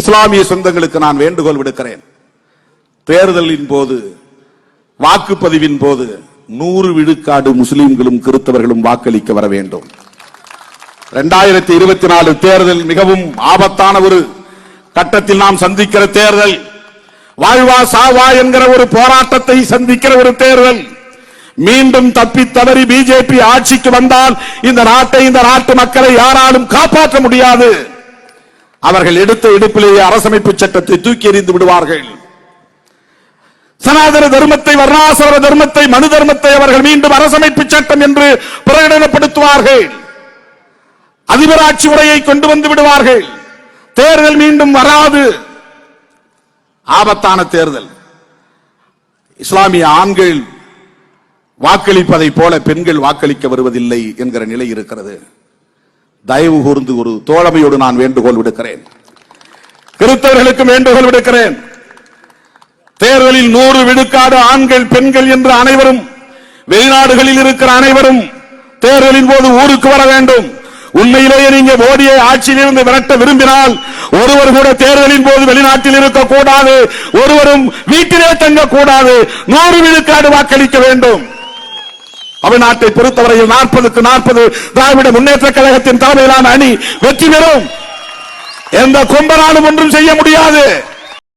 இஸ்லாமிய சொந்தங்களுக்கு நான் வேண்டுகோள் விடுக்கிறேன். தேர்தலின் போது, வாக்குப்பதிவின் போது 100 விழுக்காடு முஸ்லிம்களும் கிறிஸ்தவர்களும் வாக்களிக்க வர வேண்டும். 2024 தேர்தல் மிகவும் ஆபத்தான ஒரு கட்டத்தில் நாம் சந்திக்கிற தேர்தல். வாழ்வா சாவா என்கிற ஒரு போராட்டத்தை சந்திக்கிற ஒரு தேர்தல். மீண்டும் தப்பி தவறி பிஜேபி ஆட்சிக்கு வந்தால் இந்த நாட்டை, இந்த நாட்டு மக்களை யாராலும் காப்பாற்ற முடியாது. அவர்கள் எடுத்த எடுப்பிலேயே அரசமைப்பு சட்டத்தை தூக்கி எறிந்து விடுவார்கள். சனாதன தர்மத்தை, வர்ணாசிரம தர்மத்தை, மனு தர்மத்தை அவர்கள் மீண்டும் அரசமைப்பு சட்டம் என்று பிரகடனப்படுத்துவார்கள். அதிபராட்சி முறையை கொண்டு வந்து விடுவார்கள். தேர்தல் மீண்டும் வராது. ஆபத்தான தேர்தல். இஸ்லாமிய ஆண்கள் வாக்களிப்பதை போல பெண்கள் வாக்களிக்க வருவதில்லை என்கிற நிலை இருக்கிறது. தயவு கூர்ந்து ஒரு தோழமையோடு நான் வேண்டுகோள் விடுக்கிறேன். கிறிஸ்தவர்களுக்கு வேண்டுகோள் விடுக்கிறேன். தேர்தலில் 100 விழுக்காடு ஆண்கள், பெண்கள் என்று அனைவரும், வெளிநாடுகளில் இருக்கிற அனைவரும் தேர்தலின் போது ஊருக்கு வர வேண்டும். உண்மையிலேயே நீங்க மோடியை ஆட்சியிலிருந்து விரட்ட விரும்பினால் ஒருவர் கூட தேர்தலின் போது வெளிநாட்டில் இருக்கக்கூடாது, ஒருவரும் வீட்டிலே தங்கக்கூடாது. 100 விழுக்காடு வாக்களிக்க வேண்டும். தமிழ்நாட்டை பொறுத்தவரையில் 40க்கு 40 திராவிட முன்னேற்ற கழகத்தின் தலைமையிலான அணி வெற்றி பெறும். எந்த கொம்பனாலும் ஒன்றும் செய்ய முடியாது.